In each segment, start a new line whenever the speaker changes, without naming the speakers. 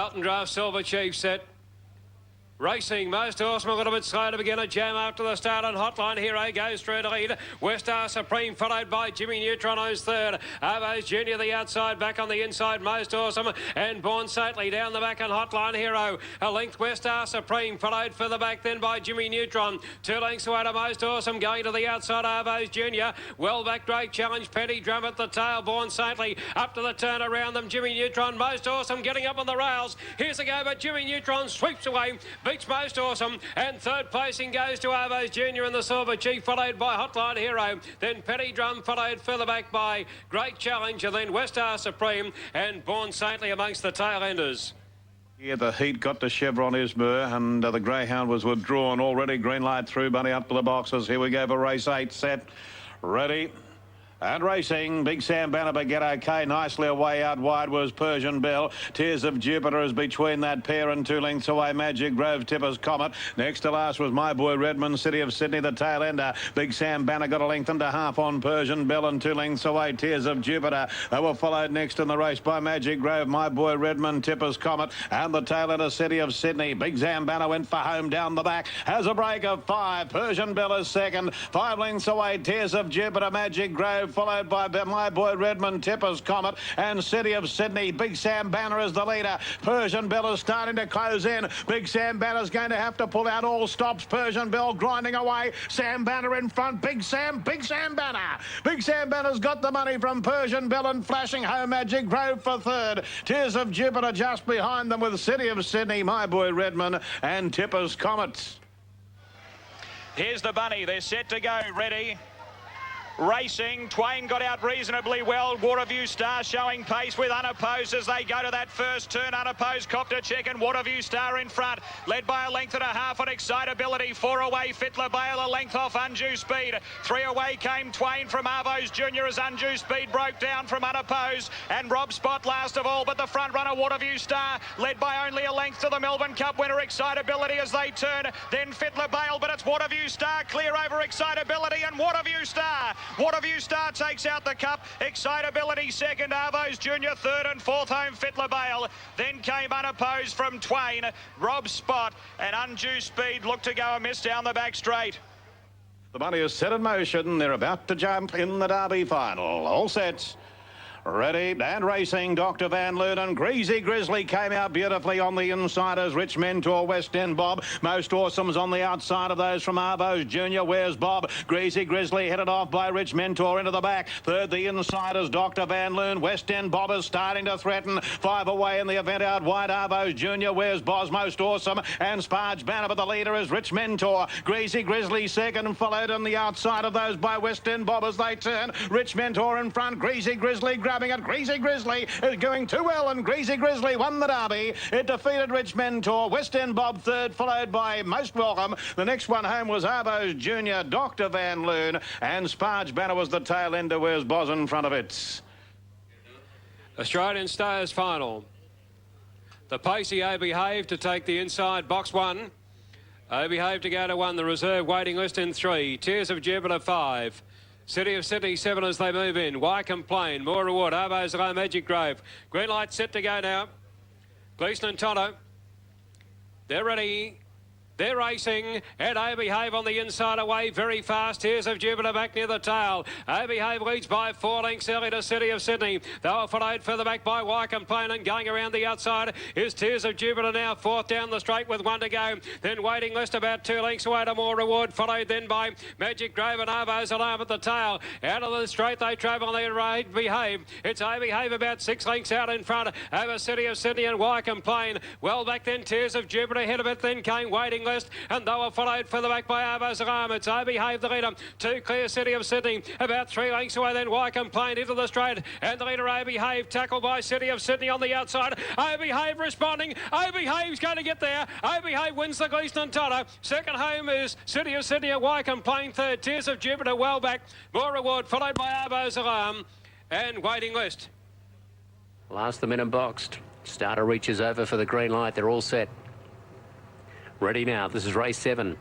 Elton Draft Silver Chief set. Racing, most awesome, a little bit slow to begin. A jam after the start on Hotline Hero goes through to lead. West Star Supreme followed by Jimmy Neutron who's third. Arvo's Junior the outside, back on the inside, most awesome. And Born Saintly down the back on Hotline Hero. A length West Star Supreme followed further back then by Jimmy Neutron. 2 lengths away to most awesome going to the outside. Arvo's Junior. Well back, Great Challenge. Petty Drum at the tail. Born Saintly up to the turn around them. Jimmy Neutron, most awesome, getting up on the rails. Here's a go, but Jimmy Neutron sweeps away. Beats most awesome, and third placing goes to Arvo's Junior and the Silver Chief, followed by Hotline Hero. Then Petty Drum followed further back by Great Challenge, and then West Star Supreme and Born Saintly amongst the tail enders.
Yeah, the heat got to Chevron Ismir, and the Greyhound was withdrawn already. Green light through, Bunny up to the boxes. Here we go for race 8, set, ready. And racing, Big Sam Banner get okay. Nicely away out wide was Persian Bell. Tears of Jupiter is between that pair and 2 lengths away. Magic Grove, Tipper's Comet. Next to last was My Boy Redmond, City of Sydney, the tail ender. Big Sam Banner got a length and a half on Persian Bell and 2 lengths away. Tears of Jupiter. They were followed next in the race by Magic Grove, My Boy Redmond, Tipper's Comet, and the tail ender, City of Sydney. Big Sam Banner went for home down the back. Has a break of 5. Persian Bell is second. 5 lengths away. Tears of Jupiter, Magic Grove, followed by My Boy Redmond, Tipper's Comet, and City of Sydney. Big Sam Banner is the leader. Persian Bell is starting to close in. Big Sam Banner's going to have to pull out all stops. Persian Bell grinding away. Sam Banner in front. Big Sam Banner. Big Sam Banner's got the money from Persian Bell and flashing home. Magic Grove for third. Tears of Jupiter just behind them with City of Sydney, My Boy Redmond, and Tipper's Comet.
Here's the bunny. They're set to go. Ready. Racing, Twain got out reasonably well. Waterview Star showing pace with Unopposed as they go to that first turn. Unopposed copped a check and Waterview Star in front, led by a length and a half on Excitability. 4 away, Fitler Bale, a length off Undue Speed. 3 away came Twain from Arvo's Junior as Undue Speed broke down from Unopposed. And Rob Spot last of all, but the front runner Waterview Star, led by only a length to the Melbourne Cup winner Excitability as they turn. Then Fitler Bale, but it's Waterview Star clear over Excitability and Waterview Star. Waterview Star takes out the cup. Excitability second. Arvo's Junior third and fourth home Fitler Bale. Then came Unopposed from Twain. Rob Spot and Undue Speed looked to go amiss down the back straight.
The money is set in motion. They're about to jump in the Derby final. All set. Ready and racing, Dr. Van Loon and Greasy Grizzly came out beautifully on the inside as Rich Mentor, West End Bob. Most Awesome's on the outside of those from Arvo's Junior. Where's Bob? Greasy Grizzly headed off by Rich Mentor into the back. Third, the insiders, Dr. Van Loon. West End Bob is starting to threaten. 5 away in the event out wide. Arvo's Junior. Where's Boz? Most Awesome and Sparge Banner, but the leader is Rich Mentor. Greasy Grizzly second, followed on the outside of those by West End Bob as they turn. Rich Mentor in front. Greasy Grizzly grabbing it. Greasy Grizzly is going too well, and Greasy Grizzly won the Derby. It defeated Rich Mentor. West End Bob third, followed by Most Welcome. The next one home was Arvo's Junior, Dr. Van Loon, and Sparge Banner was the tail ender. Where's Boz in front of it?
Australian Stars final. The Pacey O-Behave to take the inside, box 1. O-Behave to go to 1. The reserve waiting list in 3. Tears of Jupiter 5. City of Sydney 7 as they move in. Why complain? More reward. Arvo's Low, Magic Grove. Green light set to go now. Gleeson and Toto. They're ready. They're racing, and O-Behave on the inside away very fast. Tears of Jupiter back near the tail. O-Behave leads by 4 lengths early to City of Sydney. They were followed further back by Why Complain, and going around the outside is Tears of Jupiter now 4th down the straight with 1 to go. Then waiting list about 2 lengths away to More Reward, followed then by Magic Grove and Arvo's Alarm at the tail. Out of the straight they travel their O-Behave. It's O-Behave about 6 lengths out in front over City of Sydney and Why Complain. Well back then Tears of Jupiter ahead of it, then came waiting list, and they were followed further back by Arvo's Alarm. It's O-Behave the leader. 2 clear City of Sydney. About 3 lengths away then Why Complain into the straight. And the leader O-Behave tackled by City of Sydney on the outside. O-Behave responding. O-Behave's going to get there. O-Behave wins the Gleeson and Toto. Second home is City of Sydney and Why Complain. Third, Tears of Jupiter well back. More Reward followed by Arvo's Alarm and waiting list.
Last the minute boxed. Starter reaches over for the green light. They're all set. Ready now. This is race 7.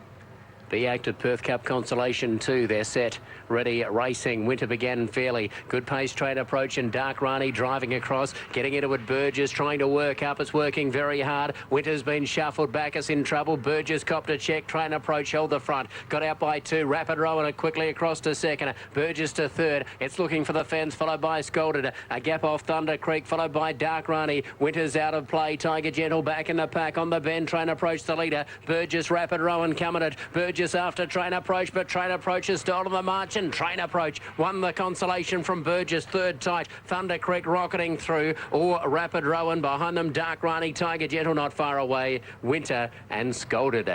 Be Active Perth Cup Consolation 2. They're set, ready, racing. Winter began fairly. Good pace, trade approach, and Dark Rani driving across, getting into it. Burgess trying to work up. It's working very hard. Winter's been shuffled back. It's in trouble. Burgess copped a check. Train approach held the front. Got out by 2. Rapid Rowan quickly across to second. Burgess to third. It's looking for the fence, followed by Scolded. A gap off Thunder Creek, followed by Dark Rani. Winter's out of play. Tiger Gentle back in the pack on the bend. Train approach the leader. Burgess, Rapid Rowan coming it. Burgess after Train Approach, but Train Approach has stolen the march, and Train Approach won the consolation from Burgess. Third tight, Thunder Creek rocketing through, or Rapid Rowan behind them. Dark Rani, Tiger Gentle not far away. Winter and Scolded.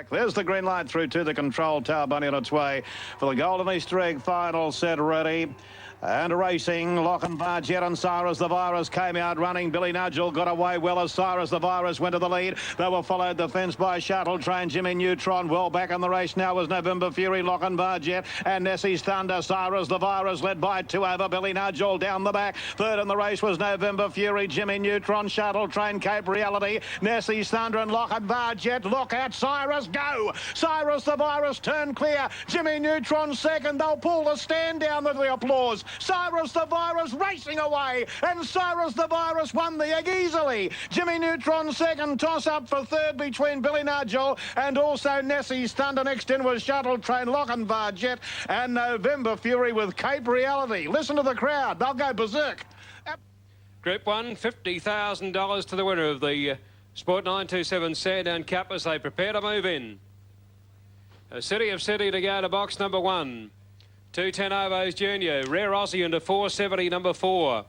There's the green light through to the control tower, bunny on its way for the Golden Easter Egg final set ready. And racing, Lochinvar, Jet and Cyrus the Virus came out running. Billy Nudgel got away well as Cyrus the Virus went to the lead. They were followed the fence by Shuttle Train. Jimmy Neutron well back in the race now was November Fury, Lochinvar, Jet and Nessie's Thunder. Cyrus the Virus led by 2 over Billy Nudgel down the back. Third in the race was November Fury, Jimmy Neutron, Shuttle Train, Cape Reality, Nessie's Thunder and Lochinvar, Jet. Look at Cyrus go. Cyrus the Virus turn clear. Jimmy Neutron second. They'll pull the stand down with the applause. Cyrus the Virus racing away, and Cyrus the Virus won the egg easily. Jimmy Neutron second, toss up for third between Billy Nudgel and also Nessie's Thunder. Next in was Shuttle Train, Lochinvar, Jet and November Fury with Cape Reality. Listen to the crowd, they'll go berserk.
Group 1, $50,000 to the winner of the Sport 927 Sandown Cup as they prepare to move in. City of Sydney to go to box number 1. 210 Ovos Junior, Rare Aussie into 470 number 4.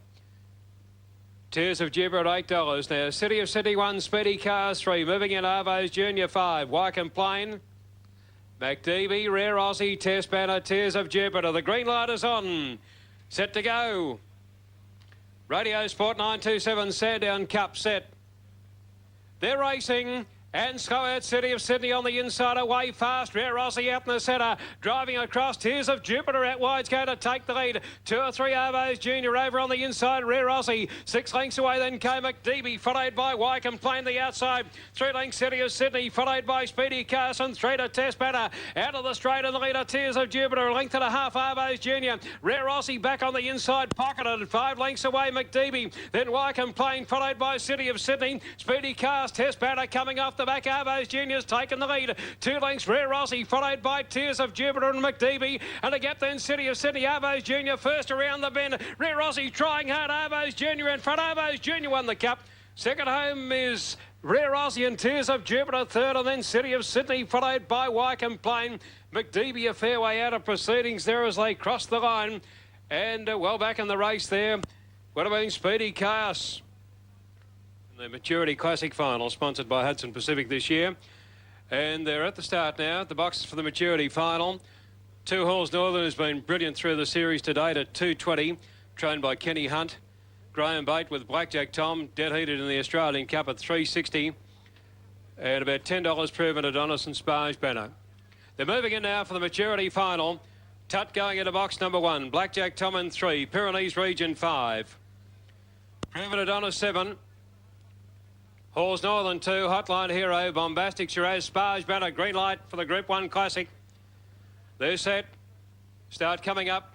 Tears of Jupiter at $8 now. City of Sydney 1, Speedy Cars 3, moving in Ovos Junior 5, Wycombe Plain, McDeeby, Rare Aussie, Test Banner, Tears of Jupiter. The green light is on, set to go. Radio Sport 927 Sandown Cup set. They're racing. And so out City of Sydney on the inside, away fast. Rare Aussie out in the centre, driving across. Tears of Jupiter out wide's going to take the lead. 2 or 3 Ovos Junior over on the inside. Rare Aussie 6 lengths away. Then came McDeeby, followed by Wycombe Plain the outside. 3 lengths City of Sydney, followed by Speedy Carson. 3 to Test Banner out of the straight, and the leader Tears of Jupiter. 1.5 lengths Ovos Junior. Rare Aussie back on the inside, pocketed 5 lengths away. McDeeby, then Wycombe Plain, followed by City of Sydney. Speedy Cars, Test Banner coming off the back. Ovos Junior's taken the lead. 2 lengths Rare Aussie, followed by Tears of Jupiter and McDeeby. And a gap then City of Sydney. Ovos Junior first around the bend. Rare Aussie trying hard. Ovos Junior in front. Ovos Junior won the cup. Second home is Rare Aussie and Tears of Jupiter. Third, and then City of Sydney, followed by Wycombe Plain. McDeeby a fair way out of proceedings there as they cross the line. And well back in the race there would have been Speedy Chaos. The Maturity Classic final, sponsored by Hudson Pacific this year. And they're at the start now. The boxes for the Maturity final. 2 Halls Northern has been brilliant through the series to date at 220, trained by Kenny Hunt. Graham Bate with Blackjack Tom, dead heated in the Australian Cup at 360. And about $10 proven Adonis and Sparge Banner. They're moving in now for the Maturity final. Tut going into box number 1. Blackjack Tom in 3. Pyrenees Region 5. Proven Adonis 7. Halls Northern 2, Hotline Hero, Bombastic Shiraz, Sparge Banner, green light for the Group 1 Classic. They're set. Start coming up.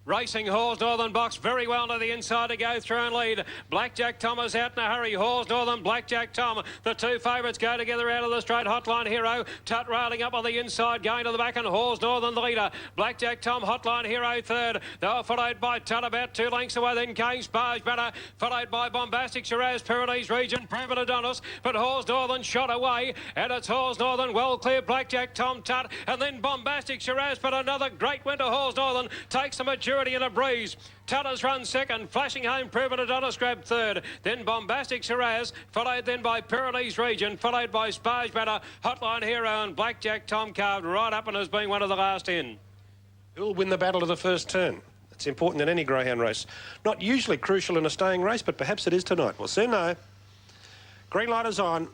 Racing Halls Northern box very well to the inside to go through and lead. Blackjack Tom is out in a hurry. Halls Northern, Blackjack Tom. The 2 favourites go together out of the straight. Hotline Hero, Tut railing up on the inside, going to the back, and Halls Northern the leader. Blackjack Tom, Hotline Hero third. They were followed by Tut about 2 lengths away. Then came Sparge Banner, followed by Bombastic Shiraz, Pyrenees Region, Proven Adonis. But Halls Northern shot away, and it's Halls Northern well clear. Blackjack Tom, Tut, and then Bombastic Shiraz. But another great win to Halls Northern takes the Maturity in a breeze. Tutters run second, flashing home Proven Adonis grabbed third, then Bombastic Shiraz, followed then by Pyrenees Region, followed by Sparge Banner, Hotline Hero and Blackjack Tom carved right up and has been one of the last in.
Who'll win the battle of the first turn? It's important in any greyhound race. Not usually crucial in a staying race, but perhaps it is tonight. We'll soon know. Green light is on.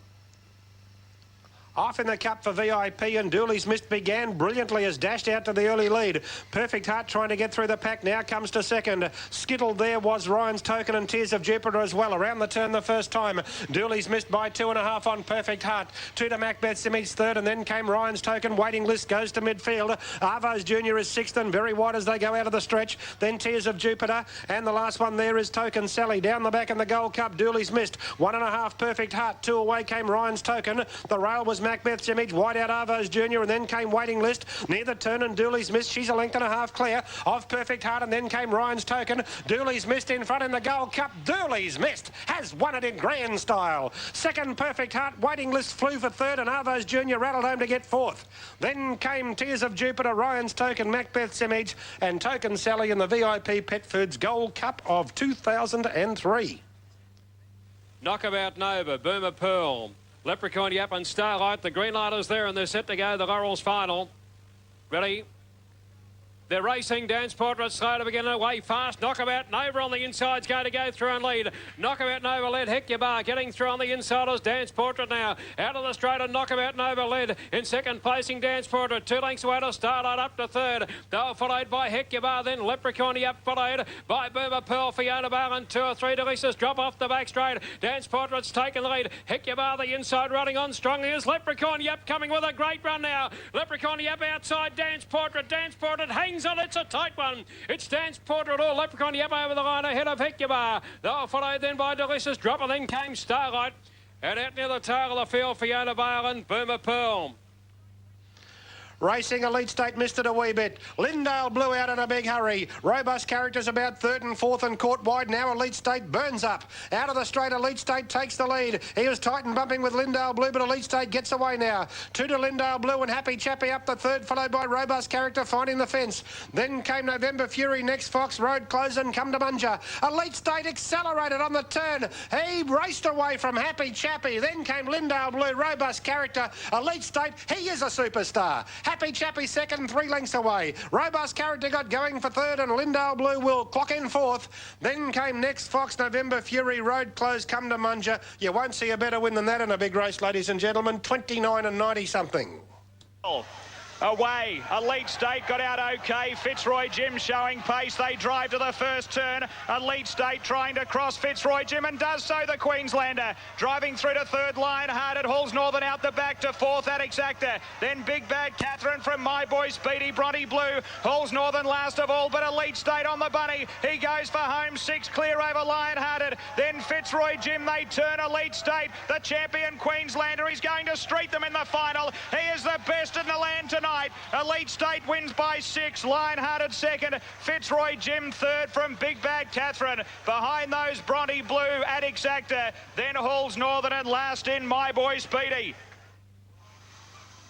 Off in the cup for VIP, and Dooley's Mist began brilliantly as dashed out to the early lead. Perfect Heart trying to get through the pack, now comes to second. Skittled there was Ryan's Token and Tears of Jupiter as well. Around the turn the first time. Dooley's Mist by 2.5 on Perfect Heart. 2 to Macbeth's Image third, and then came Ryan's Token. Waiting List goes to midfield. Arvo's Junior is sixth and very wide as they go out of the stretch. Then Tears of Jupiter, and the last one there is Token Sally. Down the back in the Gold Cup, Dooley's Mist. 1.5 Perfect Heart. 2 away came Ryan's Token. The rail was Macbeth's Image, wide out Arvo's Junior, and then came Waiting List. Near the turn, and Dooley's Mist, she's a length and a half clear of Perfect Heart, and then came Ryan's Token. Dooley's Mist in front in the Gold Cup. Dooley's Mist has won it in grand style. Second, Perfect Heart. Waiting List flew for third, and Arvo's Junior rattled home to get fourth. Then came Tears of Jupiter, Ryan's Token, Macbeth's Image, and Token Sally in the VIP Pet Foods Gold Cup of 2003.
Knockabout Nova, Boomer Pearl, Leprechaun Yap and Starlight. The green light is there and they're set to go. The Laurels final. Ready? They're racing. Dance Portrait slow to begin away fast. Knockabout Nova on the inside's going to go through and lead. Knockabout Nova led. Hecubar getting through on the insiders. Dance Portrait now out of the straight, and Knockabout Nova led. In second placing Dance Portrait. 2 lengths away to Starlight up to third. They were followed by Hecubar, then Leprechaun Yap followed by Boomer Pearl, Fiona Bar, and 2 or 3 Delicious drop off the back straight. Dance Portrait's taken the lead. Hecubar the inside running on strongly as Leprechaun Yap coming with a great run now. Leprechaun Yap outside Dance Portrait. Dance Portrait hangs on. It's a tight one. It's Dance Portrait or Leprechaun Yap over the line ahead of Hecubar. They were followed then by Delicious Drop, and then came Starlight. And out near the tail of the field, Fiona Bar and Boomer Pearl.
Racing Elite State missed it a wee bit. Lindale blew out in a big hurry. Robust Characters about third and fourth and caught wide. Now Elite State burns up. Out of the straight, Elite State takes the lead. He was tight and bumping with Lindale Blue, but Elite State gets away now. 2 to Lindale Blue and Happy Chappy up the third, followed by Robust Character finding the fence. Then came November Fury, Next Fox, Road Close and Come to Munja. Elite State accelerated on the turn. He raced away from Happy Chappy. Then came Lindale Blue, Robust Character. Elite State, he is a superstar. Happy Chappy second, 3 lengths away. Robust Character got going for third, and Lindale Blue will clock in fourth. Then came Next Fox, November Fury, Road Close, Come to Munja. You won't see a better win than that in a big race, ladies and gentlemen. 29 and 90 something.
Away, Elite State got out okay. Fitzroy Jim showing pace. They drive to the first turn. Elite State trying to cross Fitzroy Jim and does so, the Queenslander. Driving through to third, Lionhearted. Hauls Northern out the back to fourth at Exacta. Then Big Bad Catherine from My Boy Speedy, Bronte Blue. Hauls Northern last of all, but Elite State on the bunny. He goes for home, 6 clear over Lionhearted. Then Fitzroy Jim, they turn Elite State. The champion Queenslander is going to street them in the final. He is the best in the land tonight. Elite State wins by 6. Lionhearted second. Fitzroy Jim third from Big Bad Catherine. Behind those, Bronte Blue at Exacta. Then Halls Northern and last in My Boy Speedy.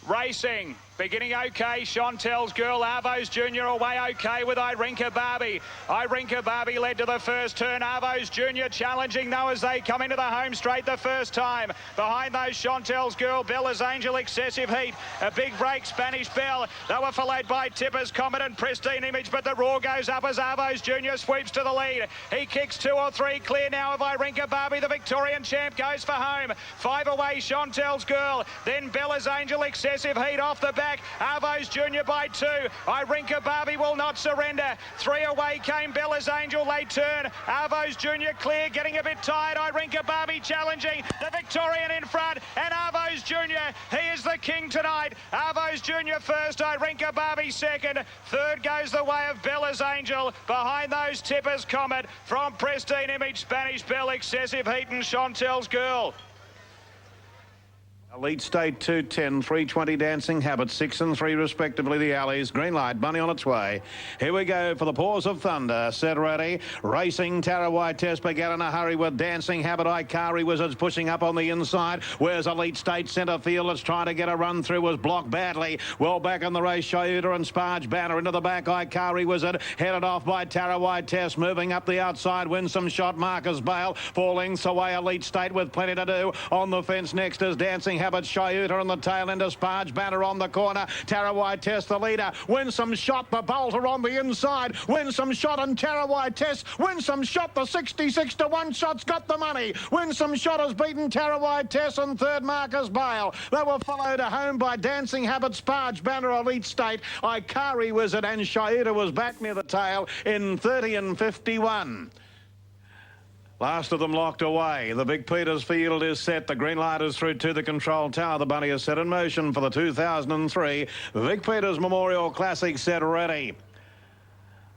Racing. Beginning okay, Chantel's Girl, Arvo's Junior away okay with Irinka Barbie. Irinka Barbie led to the first turn. Arvo's Junior challenging though as they come into the home straight the first time. Behind those, Chantel's Girl, Bella's Angel, Excessive Heat. A big break, Spanish Belle. They were followed by Tipper's Comet and Pristine Image, but the roar goes up as Arvo's Junior sweeps to the lead. He kicks 2 or 3 clear now of Irinka Barbie. The Victorian champ goes for home. 5 away, Chantel's Girl. Then Bella's Angel, Excessive Heat off the back. Arvo's Junior by 2. Irinka Barbie will not surrender. 3 away came Bella's Angel. They turn. Arvo's Junior clear, getting a bit tired. Irinka Barbie challenging. The Victorian in front. And Arvo's Junior, he is the king tonight. Arvo's Junior first. Irinka Barbie second. Third goes the way of Bella's Angel. Behind those, Tipper's Comet. From Pristine Image, Spanish Belle, Excessive Heat and Chantel's Girl.
Elite State 210, 320 Dancing Habit, 6 and 3 respectively the alleys. Green light, money on its way. Here we go for the Paws of Thunder. Set ready. Racing Tarawai Test began in a hurry with Dancing Habit. Ikari Wizards pushing up on the inside. Where's Elite State centre field? It's trying to get a run through, was blocked badly. Well back in the race, Shoyuta and Sparge Banner into the back. Ikari Wizard headed off by Tarawai Test. Moving up the outside, Winsome Shot, Marcus Bale. 4 lengths away, Elite State with plenty to do. On the fence next is Dancing Habit, Shyuta on the tail end of Sparge Banner on the corner. Tarawai Test the leader. Winsome Shot, the bolter on the inside. Winsome Shot and Tarawai Test. Winsome Shot, the 66 to 1 shot's got the money. Winsome Shot has beaten Tarawai Test and third Marcus Bale. They were followed home by Dancing Habit, Sparge Banner, Elite State. Ikari Wizard and Shyuta was back near the tail in 30 and 51. Last of them locked away. The Big Peters field is set. The green light is through to the control tower. The bunny is set in motion for the 2003 Vic Peters Memorial Classic set ready.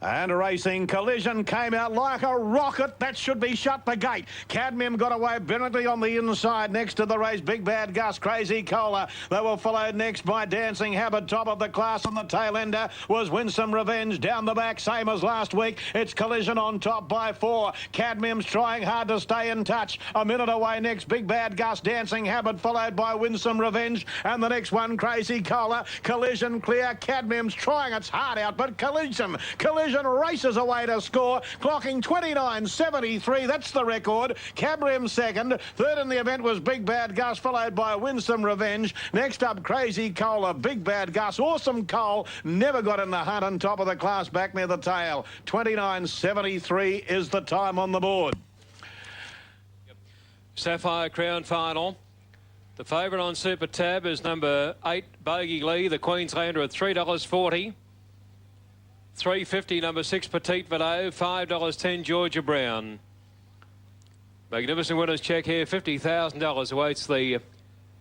And racing, Collision came out like a rocket. That should be shut the gate. Cadmium got away brilliantly on the inside. Next to the race, Big Bad Gus, Crazy Cola. They were followed next by Dancing Habit, top of the class. On the tail ender was Winsome Revenge. Down the back, same as last week. It's Collision on top by 4. Cadmium's trying hard to stay in touch. A minute away next, Big Bad Gus, Dancing Habit, followed by Winsome Revenge. And the next one, Crazy Cola. Collision clear. Cadmium's trying its heart out, but Collision races away to score, clocking 29.73. That's the record. Cadmium second. Third in the event was Big Bad Gus, followed by Winsome Revenge. Next up, Crazy Cola, Big Bad Gus. Awesome Cole never got in the hunt, on top of the class, back near the tail. 29.73 is the time on the board.
Sapphire Crown final. The favourite on Super Tab is number 8, Bogey Lee, the Queenslander, at $3.40. $3.50, number 6, Petite Vado. $5.10, Georgia Brown. Magnificent winners check here. $50,000 awaits the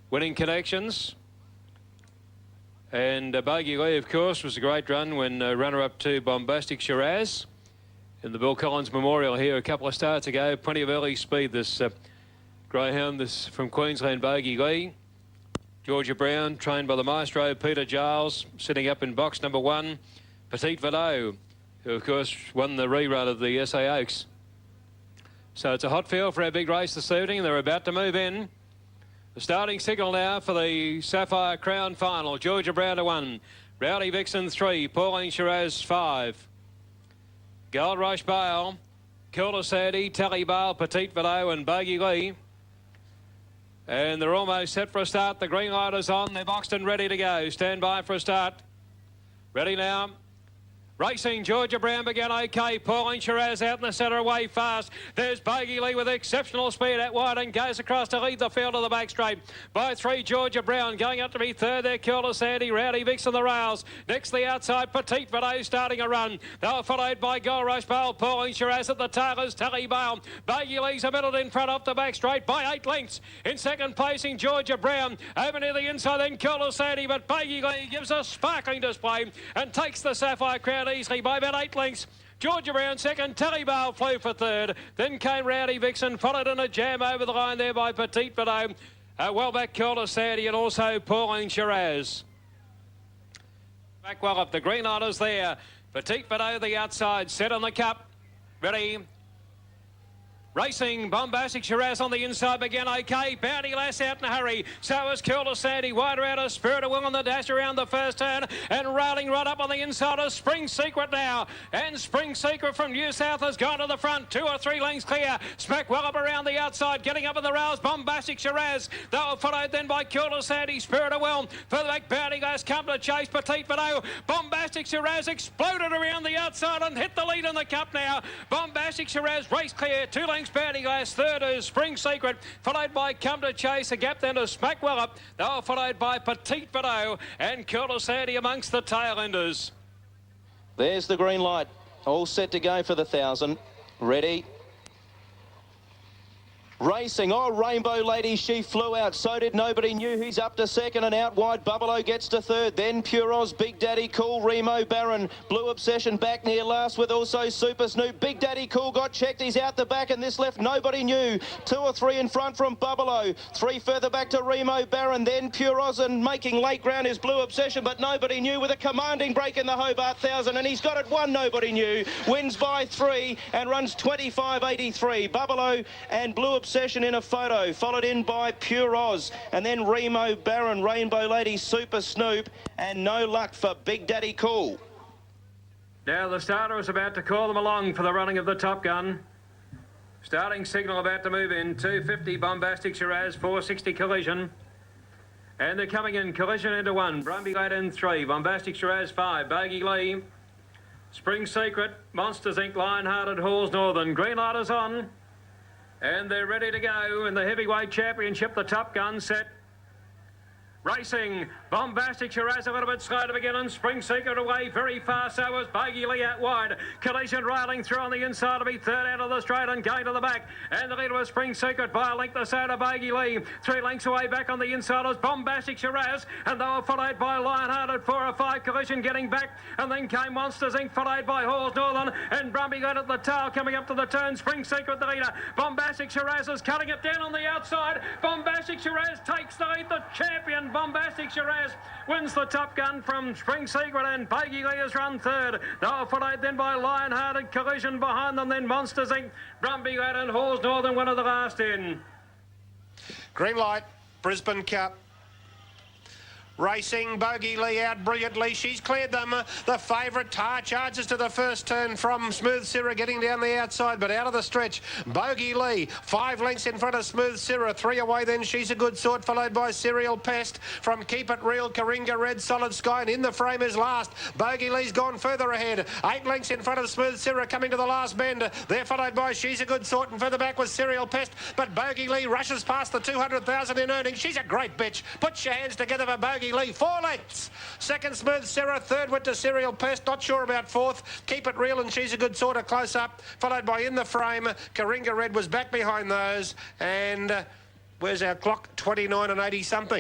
winning connections. And Bogey Lee, of course, was a great run when runner-up to Bombastic Shiraz in the Bill Collins Memorial here a couple of starts ago. Plenty of early speed, this greyhound, this from Queensland, Bogey Lee. Georgia Brown, trained by the maestro Peter Giles, sitting up in box number 1. Petite Vado, who of course won the rerun of the SA Oaks. So it's a hot field for our big race this evening. They're about to move in. The starting signal now for the Sapphire Crown final. Georgia Brown to 1. Rowdy Vixen 3. Pauline Shiraz 5. Gold Rush Bale, Kilda Sadie, Tally Bale, Petite Vado and Bogey Lee. And they're almost set for a start. The green light is on. They're boxed and ready to go. Stand by for a start. Ready now. Racing, Georgia Brown began okay. Pauline Shiraz out in the centre, away fast. There's Bogey Lee with exceptional speed out wide and goes across to lead the field of the back straight. By 3, Georgia Brown going up to be third there. Kilda Sandy, Rowdy Vixen the rails. Next the outside, Petite Vado starting a run. They were followed by Gold Rush Bale. Pauline Shiraz at the tail is Tally Bale. Bogey Lee's a minute in front off the back straight by 8 lengths. In second placing, Georgia Brown. Over near the inside then Kilda Sandy, but Bogey Lee gives a sparkling display and takes the Sapphire Crown easily by about 8 lengths. Georgia Brown second, Tally Bale flew for third. Then came Rowdy Vixen, followed in a jam over the line there by Petite Vado. Well back Kilda Sandy and also Pauline Shiraz. Back well up, the green light is there. Petite Vado the outside, set on the cup. Ready. Racing, Bombastic Shiraz on the inside began okay. Bounty Lass out in a hurry. So is Kilda Sandy. Wider out of Spirit of Will on the dash around the first turn. And railing right up on the inside is Spring Secret now. And Spring Secret from New South has gone to the front. 2 or 3 lengths clear. Smack well up around the outside. Getting up in the rails, Bombastic Shiraz. They were followed then by Kilda Sandy. Spirit of Will. Further back, Bounty Lass come to chase Petite Vado. Bombastic Shiraz exploded around the outside and hit the lead in the cup now. Bombastic Shiraz race clear. 2 lengths. Bounty Glass, third is Spring Secret, followed by Come to Chase, a gap then to Smack Well Up. They were followed by Petite Vado and Kilda Sandy amongst the tail enders.
There's the green light, all set to go for the 1,000. Ready. Racing, oh, Rainbow Lady, she flew out. So did Nobody Knew. He's up to second and out wide. Bubbalo gets to third. Then Pure Oz, Big Daddy Cool, Remo Baron, Blue Obsession back near last with also Super Snoop. Big Daddy Cool got checked. He's out the back and this left Nobody Knew. 2 or 3 in front from Bubbalo. 3 further back to Remo Baron. Then Pure Oz, and making late ground is Blue Obsession, but Nobody Knew with a commanding break in the Hobart 1,000, and he's got it 1. Nobody Knew wins by 3 and runs 25.83. Bubbalo and Blue Obsession in a photo, followed in by Pure Oz, and then Remo Baron, Rainbow Lady, Super Snoop, and no luck for Big Daddy Cool.
Now the starter is about to call them along for the running of the Top Gun. Starting signal about to move in. 250 Bombastic Shiraz, 460 Collision. And they're coming in collision into 1. Brumby Lad in 3. Bombastic Shiraz 5. Bogey Lee. Spring Secret. Monsters Inc. Lionhearted Halls Northern. Green light is on. And they're ready to go in the heavyweight championship. The Top Gun set. Racing, Bombastic Shiraz a little bit slow to begin and Spring Secret away very fast. So was Bogey Lee out wide. Collision railing through on the inside to be third out of the straight and going to the back. And the leader was Spring Secret by a length or so to Bogey Lee. 3 lengths away back on the inside was Bombastic Shiraz. And they were followed by Lionhearted 4 or 5. Collision getting back. And then came Monsters Inc. followed by Halls Northern. And Brumby got at the tail coming up to the turn. Spring Secret the leader. Bombastic Shiraz is cutting it down on the outside. Bombastic Shiraz takes the lead. The champion Bombastic Shiraz wins the Top Gun from Spring Secret, and Bogey Lee has run third. They were followed then by Lionhearted, Collision behind them, then Monsters Inc. Brumby Lad and Halls Northern, one of the last in.
Green light, Brisbane Cup. Racing, Bogey Lee out brilliantly. She's cleared them. The favourite charges to the first turn from Smooth Sirrah, getting down the outside, but out of the stretch. Bogey Lee, 5 lengths in front of Smooth Sirrah. 3 away then. She's a good sort, followed by Serial Pest from Keep It Real, Karinga Red, Solid Sky, and in the frame is last. Bogey Lee's gone further ahead. 8 lengths in front of Smooth Sirrah, coming to the last bend. They're followed by She's a Good Sort, and further back was Serial Pest. But Bogey Lee rushes past the 200,000 in earnings. She's a great bitch. Put your hands together for Bogey Lee. 4 lengths. Second, Smooth Sirrah. Third went to Serial Pest. Not sure about fourth. Keep It Real and She's a Good Sort of close up. Followed by In the Frame. Karinga Red was back behind those. And where's our clock? 29 and 80 something.